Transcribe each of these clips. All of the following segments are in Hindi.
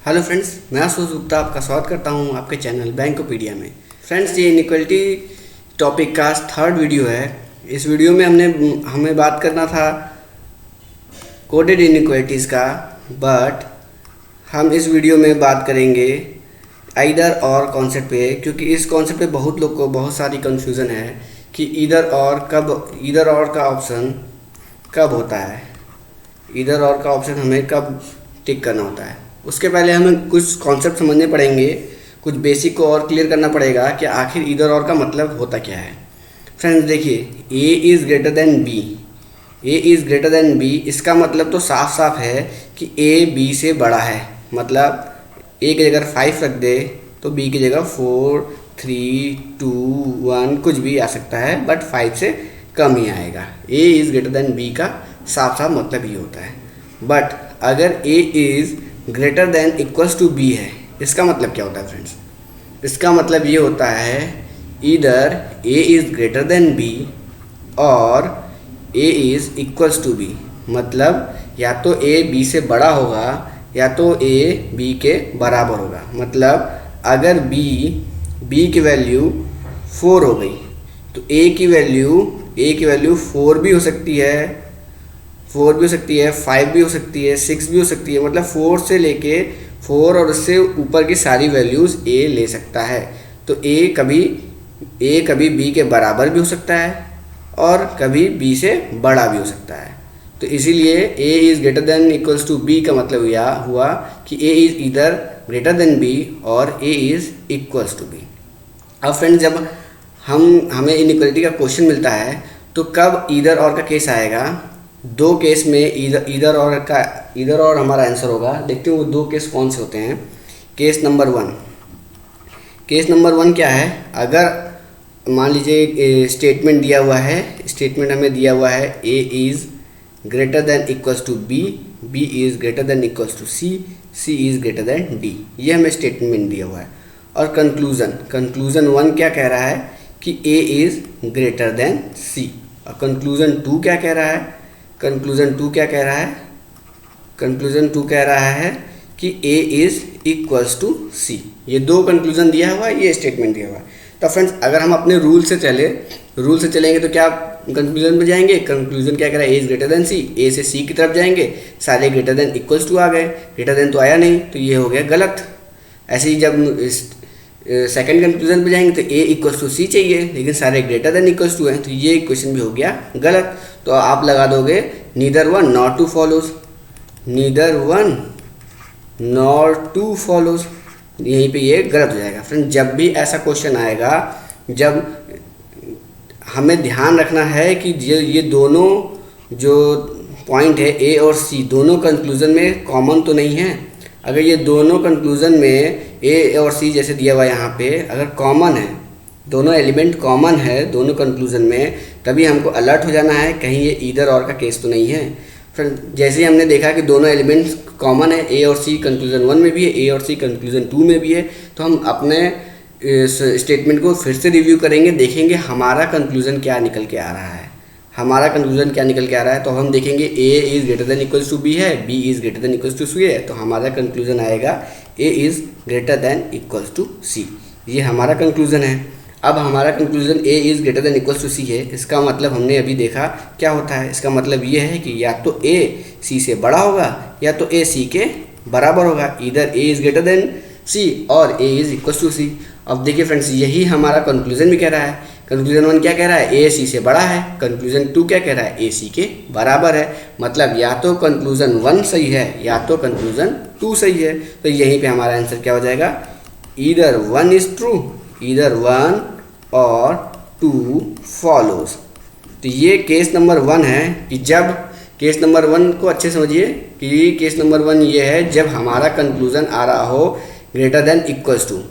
हेलो फ्रेंड्स, मैं आशुतोष गुप्ता आपका स्वागत करता हूं आपके चैनल बैंकोपीडिया में। फ्रेंड्स, ये इनइक्वालिटी टॉपिक का थर्ड वीडियो है। इस वीडियो में हमें बात करना था कोडेड इनइक्वालिटीज़ का, बट हम इस वीडियो में बात करेंगे ईदर और कॉन्सेप्ट पे, क्योंकि इस कॉन्सेप्ट पे बहुत लोग को बहुत सारी कन्फ्यूज़न है कि ईदर और का ऑप्शन कब होता है, ईदर और का ऑप्शन हमें कब टिक करना होता है। उसके पहले हमें कुछ कॉन्सेप्ट समझने पड़ेंगे, कुछ बेसिक को और क्लियर करना पड़ेगा कि आखिर ईदर और का मतलब होता क्या है। फ्रेंड्स देखिए, A is greater than B, A is greater than B, इसका मतलब तो साफ साफ है कि ए बी से बड़ा है। मतलब ए की जगह 5 रख दे तो बी की जगह 4, 3, 2, 1 कुछ भी आ सकता है, बट 5 से कम ही आएगा। A is greater than B का साफ साफ मतलब ये होता है। बट अगर A is greater than equals to B है, इसका मतलब क्या होता है फ्रेंड्स? इसका मतलब ये होता है either A is greater than B और A is equals to B. मतलब या तो ए बी से बड़ा होगा या तो ए बी के बराबर होगा। मतलब अगर बी की वैल्यू 4 हो गई तो ए की वैल्यू 4 भी हो सकती है, 5 भी हो सकती है, 6 भी हो सकती है। मतलब 4 से लेके 4 और उससे ऊपर की सारी वैल्यूज़ ए ले सकता है। तो ए कभी बी के बराबर भी हो सकता है और कभी बी से बड़ा भी हो सकता है। तो इसीलिए A is greater than equals to B का मतलब यह हुआ कि A is either greater than B और A is equals to B. अब फ्रेंड्स, जब हमें इनइक्वालिटी का क्वेश्चन मिलता है तो कब ईदर और का केस आएगा? दो केस में ईदर और हमारा आंसर होगा। देखते हैं वो दो केस कौन से होते हैं। केस नंबर वन क्या है? अगर मान लीजिए स्टेटमेंट दिया हुआ है, स्टेटमेंट हमें दिया हुआ है A is greater than equals to B, B is greater than equals to C, C is greater than D, ये हमें स्टेटमेंट दिया हुआ है। और कंक्लूजन 1 क्या कह रहा है कि A is greater than C. और कंक्लूजन 2 क्या कह रहा है? कंक्लूजन 2 कह रहा है कि A is equals to C. ये दो कंक्लूजन दिया हुआ है, ये स्टेटमेंट दिया हुआ है। तो फ्रेंड्स, अगर हम अपने रूल से चलेंगे तो क्या कंक्लूजन में जाएंगे? कंक्लूजन क्या कह रहा है? ए इज़ ग्रेटर देन सी, ए से सी की तरफ जाएंगे, सारे ग्रेटर देन इक्वल्स टू आ गए, ग्रेटर देन तो आया नहीं, तो ये हो गया गलत। ऐसे ही जब सेकंड कंक्लूजन पे जाएंगे तो ए इक्वल्स टू सी चाहिए, लेकिन सारे ग्रेटर देन इक्वल्स टू हैं, तो ये क्वेश्चन भी हो गया गलत। तो आप लगा दोगे neither one nor two follows, यहीं पे ये गलत हो जाएगा। फ्रेंड, जब भी ऐसा क्वेश्चन आएगा, जब हमें ध्यान रखना है कि ये दोनों जो पॉइंट है ए और सी, दोनों कंक्लूजन में कॉमन तो नहीं है। अगर ये दोनों कंक्लूजन में ए और सी जैसे दिया हुआ यहाँ पे अगर कॉमन है, दोनों एलिमेंट कॉमन है दोनों कंक्लूजन में, तभी हमको अलर्ट हो जाना है कहीं ये ईदर और का केस तो नहीं है। फिर जैसे ही हमने देखा कि दोनों एलिमेंट्स कॉमन है, ए और सी कंक्लूजन 1 में भी है, ए और सी कंक्लूजन 2 में भी है, तो हम अपने स्टेटमेंट को फिर से रिव्यू करेंगे, देखेंगे हमारा कंक्लूजन क्या निकल के आ रहा है। तो हम देखेंगे A is greater than equals to B है, B is greater than equals to C है, तो हमारा कंक्लूजन आएगा A is greater than equals to C. ये हमारा कंक्लूजन है। अब हमारा conclusion A is greater than equals to C है, इसका मतलब हमने अभी देखा क्या होता है। इसका मतलब ये है कि या तो ए सी से बड़ा होगा या तो ए सी के बराबर होगा। Either A is greater than C और A is equals to C. अब देखिए फ्रेंड्स, यही हमारा कंक्लूजन भी कह रहा है। कंक्लूजन 1 क्या कह रहा है? ए सी से बड़ा है। कंक्लूजन 2 क्या कह रहा है? ए सी के बराबर है। मतलब या तो कंक्लूजन 1 सही है या तो कंक्लूजन 2 सही है। तो यहीं पे हमारा आंसर क्या हो जाएगा? ईदर 1 इज़ ट्रू, ईदर 1 और 2 फॉलोज। तो ये केस नंबर 1 है कि जब केस नंबर 1 को अच्छे समझिए कि केस नंबर 1 ये है जब हमारा कंक्लूजन आ रहा हो ग्रेटर देन इक्वल्स टू।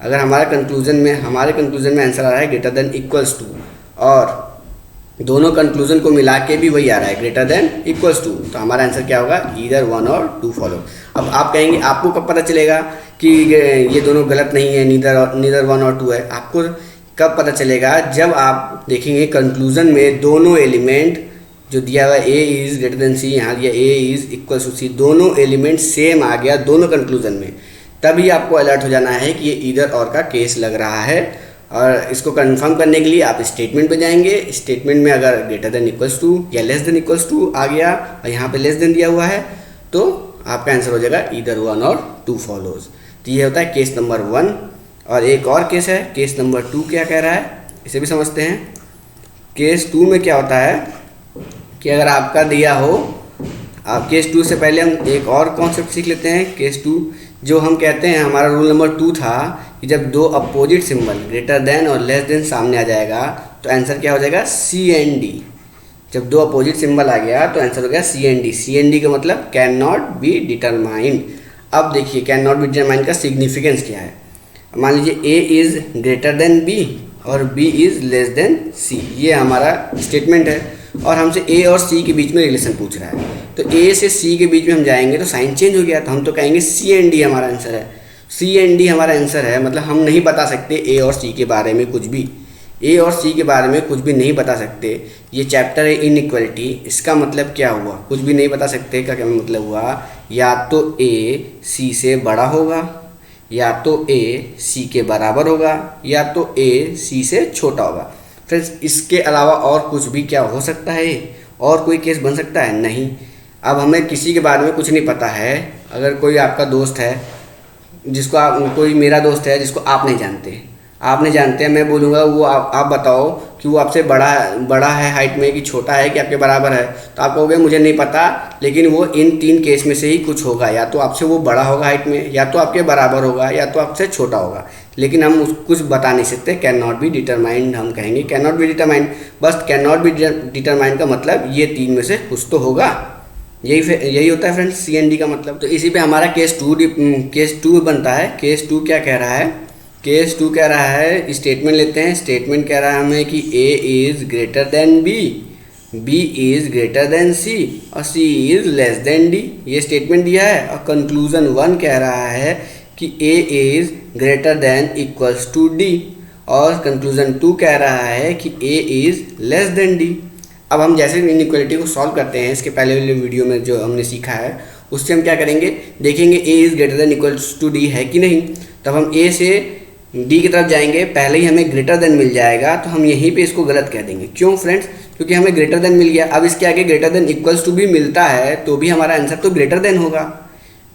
अगर हमारे कंक्लूजन में आंसर आ रहा है ग्रेटर देन इक्वल्स टू और दोनों कंक्लूजन को मिला के भी वही आ रहा है ग्रेटर देन इक्वल्स टू, तो हमारा आंसर क्या होगा? ईदर 1 और 2 फॉलो। अब आप कहेंगे आपको कब पता चलेगा कि ये दोनों गलत नहीं है, नीदर 1 और 2 है? आपको कब पता चलेगा? जब आप देखेंगे कंक्लूजन में दोनों एलिमेंट जो दिया हुआ ए इज़ ग्रेटर देन सी, यहाँ दिया A is equal to C, दोनों एलिमेंट सेम आ गया दोनों कंक्लूजन में, तभी आपको अलर्ट हो जाना है कि ये ईदर और का केस लग रहा है। और इसको कंफर्म करने के लिए आप स्टेटमेंट पे जाएंगे। स्टेटमेंट में अगर ग्रेटर देन इक्वल्स टू या लेस देन इक्वल्स टू आ गया और यहाँ पे लेस देन दिया हुआ है तो आपका आंसर हो जाएगा ईदर 1 और 2 फॉलोज। तो ये होता है केस नंबर 1। और एक और केस है, केस नंबर 2 क्या कह रहा है इसे भी समझते हैं। केस 2 में क्या होता है कि अगर आपका दिया हो, आप केस 2 से पहले हम एक और कॉन्सेप्ट सीख लेते हैं। केस 2 जो हम कहते हैं, हमारा रूल नंबर 2 था कि जब दो अपोजिट सिंबल ग्रेटर देन और लेस देन सामने आ जाएगा तो आंसर क्या हो जाएगा सी एंड डी। जब दो अपोजिट सिंबल आ गया तो आंसर हो गया C and D. C and D का मतलब कैन नॉट बी डिटरमाइंड। अब देखिए कैन नॉट बी डिटरमाइंड का सिग्निफिकेंस क्या है। मान लीजिए A is greater than B और B is less than C, ये हमारा स्टेटमेंट है और हमसे ए और सी के बीच में रिलेशन पूछ रहा है। तो ए से सी के बीच में हम जाएंगे तो साइन चेंज हो गया, तो हम तो कहेंगे सी एंड डी हमारा आंसर है। सी एंड डी हमारा आंसर है, मतलब हम नहीं बता सकते ए और सी के बारे में कुछ भी, ए और सी के बारे में कुछ भी नहीं बता सकते। ये चैप्टर है इनइक्वालिटी, इसका मतलब क्या हुआ, कुछ भी नहीं बता सकते का क्या मतलब हुआ, या तो ए सी से बड़ा होगा, या तो ए सी के बराबर होगा, या तो ए सी से छोटा होगा। फ्रेंड्स इसके अलावा और कुछ भी क्या हो सकता है, और कोई केस बन सकता है नहीं। अब हमें किसी के बारे में कुछ नहीं पता है। अगर कोई आपका दोस्त है जिसको आप, कोई मेरा दोस्त है जिसको आप नहीं जानते, आप नहीं जानते हैं, मैं बोलूँगा वो आप बताओ कि वो आपसे बड़ा है हाइट में कि छोटा है कि आपके बराबर है, तो आप कहोगे मुझे नहीं पता, लेकिन वो इन 3 केस में से ही कुछ होगा, या तो आपसे वो बड़ा होगा हाइट में, या तो आपके बराबर होगा, या तो आपसे छोटा होगा, लेकिन हम कुछ बता नहीं सकते। कैन नॉट बी डिटरमाइंड हम कहेंगे, कैन नॉट बी डिटरमाइंड, बस कैन नॉट बी डिटरमाइंड का मतलब ये 3 में से कुछ तो होगा, यही होता है फ्रेंड्स सी एंड डी का मतलब। तो इसी पे हमारा केस 2 बनता है। केस 2 क्या कह रहा है, केस 2 कह रहा है, स्टेटमेंट लेते हैं। स्टेटमेंट कह रहा है हमें कि A is greater than B, B is greater than C और C is less than D, ये स्टेटमेंट दिया है। और कंक्लूजन 1 कह रहा है कि A is greater than equals to D, और कंक्लूजन 2 कह रहा है कि A is less than D. अब हम जैसे इनइक्वालिटी को सॉल्व करते हैं, इसके पहले वाले वीडियो में जो हमने सीखा है उससे हम क्या करेंगे, देखेंगे A is greater than equals to D है कि नहीं। तब हम ए से डी की तरफ जाएंगे, पहले ही हमें ग्रेटर देन मिल जाएगा तो हम यहीं पे इसको गलत कह देंगे। क्यों फ्रेंड्स, क्योंकि हमें ग्रेटर देन मिल गया। अब इसके आगे ग्रेटर देन इक्वल्स टू भी मिलता है तो भी हमारा आंसर तो ग्रेटर देन होगा,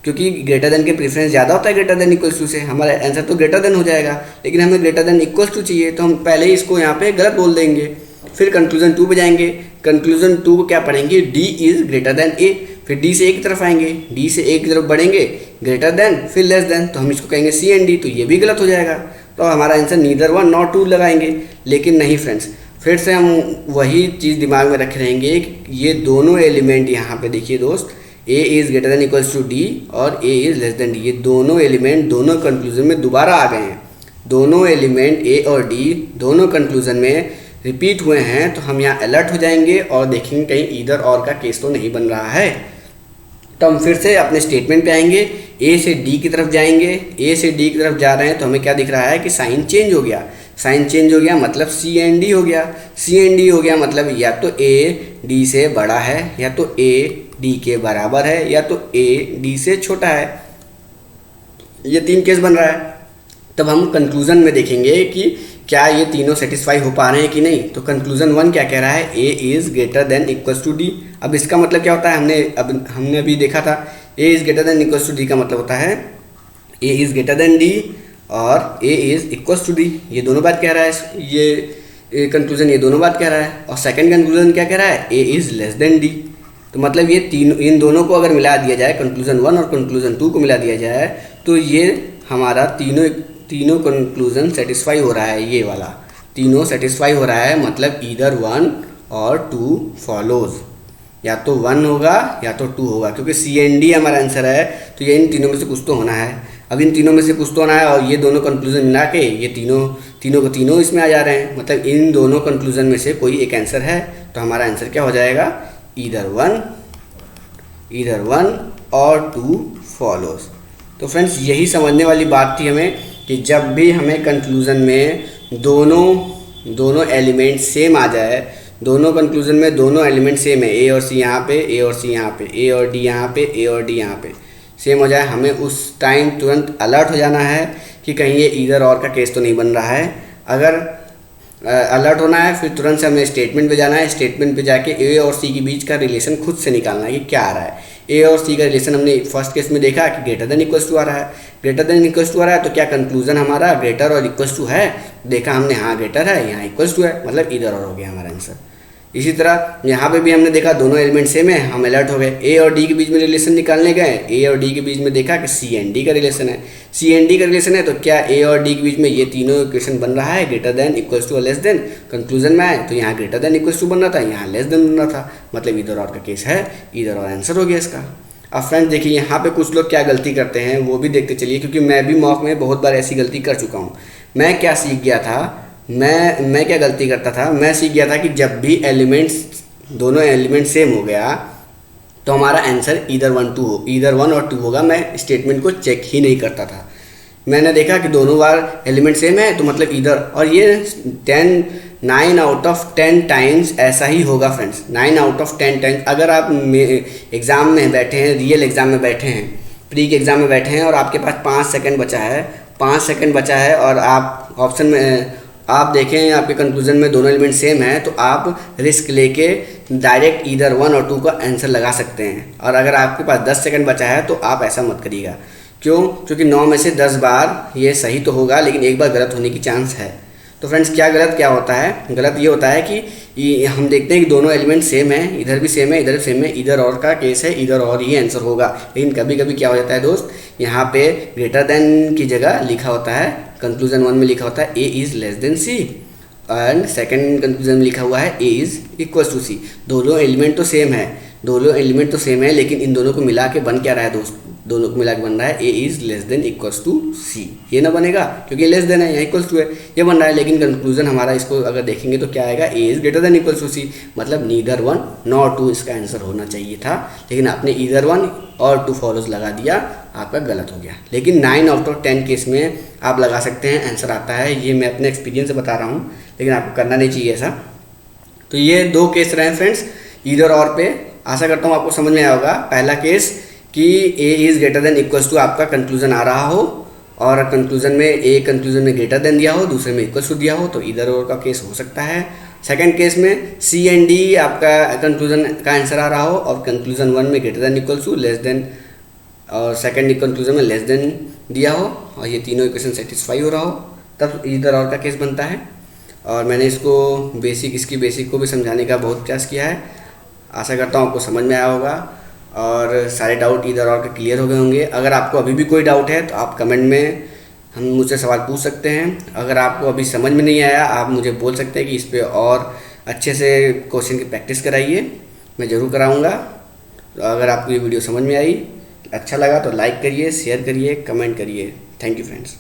क्योंकि ग्रेटर देन के प्रेफरेंस ज़्यादा होता है ग्रेटर देन इक्वल्स टू से, हमारा आंसर तो ग्रेटर देन हो जाएगा। लेकिन हमें ग्रेटर देन इक्वल्स टू चाहिए तो हम पहले ही इसको यहाँ पे गलत बोल देंगे। फिर कंक्लूजन 2 पे जाएंगे, कंक्लूजन 2 को क्या पढ़ेंगे, डी इज़ ग्रेटर देन ए, फिर डी से ए की तरफ आएंगे, डी से ए की तरफ बढ़ेंगे, ग्रेटर देन फिर लेस देन, तो हम इसको कहेंगे सी एंड डी, तो ये भी गलत हो जाएगा। तो हमारा आंसर नीदर 1 नॉट 2 लगाएंगे। लेकिन नहीं फ्रेंड्स, फिर से हम वही चीज़ दिमाग में रखे रहेंगे कि ये दोनों एलिमेंट यहाँ पे देखिए दोस्त, A is greater than equals to D और A is less than D, ये दोनों एलिमेंट दोनों कंक्लूजन में दोबारा आ गए हैं। दोनों एलिमेंट ए और डी दोनों कंक्लूजन में रिपीट हुए हैं, तो हम यहाँ अलर्ट हो जाएंगे और देखेंगे कहीं ईदर और का केस तो नहीं बन रहा है। तो हम फिर से अपने स्टेटमेंट पे आएंगे, ए से डी की तरफ जाएंगे, ए से डी की तरफ जा रहे हैं तो हमें क्या दिख रहा है कि साइन चेंज हो गया। साइन चेंज हो गया मतलब सी एंड डी हो गया, सी एंड डी हो गया मतलब या तो ए डी से बड़ा है, या तो ए डी के बराबर है, या तो ए डी से छोटा है। ये 3 केस बन रहा है। तब हम कंक्लूजन में देखेंगे कि क्या ये तीनों सेटिस्फाई हो पा रहे हैं कि नहीं। तो कंक्लूजन 1 क्या कह रहा है, A is greater than equals to D. अब इसका मतलब क्या होता है, हमने अभी देखा था, A is greater than equals to D का मतलब होता है A is greater than D और A is equals to D, ये दोनों बात कह रहा है। ये कंक्लूजन ये दोनों बात कह रहा है। और सेकंड कंक्लूजन क्या कह रहा है, A is less than D. तो मतलब ये इन दोनों को अगर मिला दिया जाए, कंक्लूजन 1 और कंक्लूजन 2 को मिला दिया जाए, तो ये हमारा तीनों कंक्लूजन सेटिस्फाई हो रहा है। ये वाला तीनों सेटिस्फाई हो रहा है, मतलब ईदर 1 और 2 फॉलोज, या तो 1 होगा या तो 2 होगा, क्योंकि सी एंड डी हमारा आंसर है। तो ये इन तीनों में से कुछ तो होना है। अब इन तीनों में से कुछ तो होना है और ये दोनों कंक्लूजन मिला के ये तीनों इसमें आ जा रहे हैं, मतलब इन दोनों कंक्लूजन में से कोई एक आंसर है। तो हमारा आंसर क्या हो जाएगा, ईदर 1 और 2 फॉलोज। तो फ्रेंड्स यही समझने वाली बात थी हमें कि जब भी हमें कंक्लूजन में दोनों एलिमेंट सेम आ जाए दोनों कंक्लूजन में दोनों एलिमेंट सेम है, ए और सी यहाँ पे, ए और सी यहाँ पे, ए और डी यहाँ पे, ए और डी यहाँ पे सेम हो जाए, हमें उस टाइम तुरंत अलर्ट हो जाना है कि कहीं ये ईदर और का केस तो नहीं बन रहा है। अगर अलर्ट होना है फिर तुरंत से हमें स्टेटमेंट पे जाना है, स्टेटमेंट पे जाके ए और सी के बीच का रिलेशन खुद से निकालना है कि क्या आ रहा है। ए और सी का रिलेशन हमने फर्स्ट केस में देखा कि ग्रेटर देन इक्वल्स टू आ रहा है, ग्रेटर देन इक्वल्स टू आ रहा है, तो क्या कंक्लूजन हमारा ग्रेटर और इक्वल्स टू है, देखा हमने हाँ ग्रेटर है, यहाँ इक्वल्स टू है, मतलब इधर और हो गया हमारा आंसर। इसी तरह यहाँ पे भी हमने देखा दोनों एलिमेंट सेम है, हम अलर्ट हो गए, ए और डी के बीच में रिलेशन निकालने गए, ए और डी के बीच में देखा कि सी एंड डी का रिलेशन है, सी एंड डी का रिलेशन है, तो क्या ए और डी के बीच में ये तीनों इक्वेशन बन रहा है ग्रेटर देन इक्वल्स टू और लेस देन, कंक्लूजन में आए तो यहाँ ग्रेटर देन इक्वल्स टू बन रहा था, यहाँ लेस देन बन रहा था, मतलब इधर और का केस है, इधर और आंसर हो गया इसका। अब फ्रेंड्स देखिए यहाँ पे कुछ लोग क्या गलती करते हैं वो भी देखते चलिए, क्योंकि मैं भी मॉक में बहुत बार ऐसी गलती कर चुका हूँ। मैं क्या सीख गया था, मैं क्या गलती करता था, मैं सीख गया था कि जब भी दोनों एलिमेंट सेम हो गया तो हमारा आंसर इधर वन और टू होगा, मैं स्टेटमेंट को चेक ही नहीं करता था। मैंने देखा कि दोनों बार एलिमेंट सेम है तो मतलब इधर, और ये 9 आउट ऑफ 10 टाइम्स ऐसा ही होगा फ्रेंड्स, 9 आउट ऑफ 10 टाइम्स। अगर आप एग्ज़ाम में बैठे हैं, रियल एग्ज़ाम में बैठे हैं, प्री के एग्ज़ाम में बैठे हैं और आपके पास 5 सेकंड बचा है, 5 सेकंड बचा है और आप ऑप्शन में आप देखें आपके कंक्लूजन में दोनों एलिमेंट सेम है, तो आप रिस्क लेके डायरेक्ट इधर 1 और 2 का आंसर लगा सकते हैं। और अगर आपके पास 10 सेकंड बचा है तो आप ऐसा मत करिएगा। क्यों? क्योंकि 9 में से 10 बार ये सही तो होगा लेकिन एक बार गलत होने की चांस है। तो फ्रेंड्स क्या होता है, गलत ये होता है कि हम देखते हैं कि दोनों एलिमेंट सेम है, इधर भी सेम है, इधर भी सेम है, इधर और का केस है, इधर और ही आंसर होगा। लेकिन कभी कभी क्या हो जाता है दोस्त, यहाँ पे ग्रेटर देन की जगह लिखा होता है, कंक्लूजन 1 में लिखा होता है A is less than C, and second conclusion में लिखा हुआ है A is equals to C. दोनों एलिमेंट तो सेम है, लेकिन इन दोनों को मिला के बन क्या रहा है दोस्त, दोनों को मिला के बन रहा है A is less than equals to C. ये ना बनेगा क्योंकि लेस देन है, यहाँ इक्वल्स टू है, ये बन रहा है। लेकिन कंक्लूजन हमारा इसको अगर देखेंगे तो क्या आएगा, A is greater than equals to C, मतलब नीदर 1 नॉर 2 इसका आंसर होना चाहिए था। लेकिन आपने ईदर 1 और 2 फॉलोज लगा दिया, आपका गलत हो गया। लेकिन 9 आउट ऑफ 10 केस में आप लगा सकते हैं, आंसर आता है। ये मैं अपने एक्सपीरियंस से बता रहा हूँ, लेकिन आपको करना नहीं चाहिए ऐसा। तो ये 2 केस रहे फ्रेंड्स ईदर और पे। आशा करता हूँ आपको समझ में आया होगा। पहला केस कि A is greater than equals to आपका कंक्लूजन आ रहा हो और कंक्लूजन में ए कंक्लूजन में ग्रेटर देन दिया हो, दूसरे में इक्वल्स टू दिया हो, तो इधर और का केस हो सकता है। सेकंड केस में सी एंड डी आपका कंक्लूजन का आंसर आ रहा हो और कंक्लूजन 1 में greater than equals to, less than, और सेकंड कंक्लूजन में लेस देन दिया हो और ये तीनों इक्वेशन सेटिस्फाई हो रहा हो, तब इधर और का केस बनता है। और मैंने इसको इसकी बेसिक को भी समझाने का बहुत प्रयास किया है। आशा करता हूँ आपको समझ में आया होगा और सारे डाउट इधर और के क्लियर हो गए होंगे। अगर आपको अभी भी कोई डाउट है तो आप कमेंट में हम मुझसे सवाल पूछ सकते हैं। अगर आपको अभी समझ में नहीं आया आप मुझे बोल सकते हैं कि इस पर और अच्छे से क्वेश्चन की प्रैक्टिस कराइए, मैं ज़रूर कराऊँगा। तो अगर आपको ये वीडियो समझ में आई, अच्छा लगा तो लाइक करिए, शेयर करिए, कमेंट करिए। Thank you friends.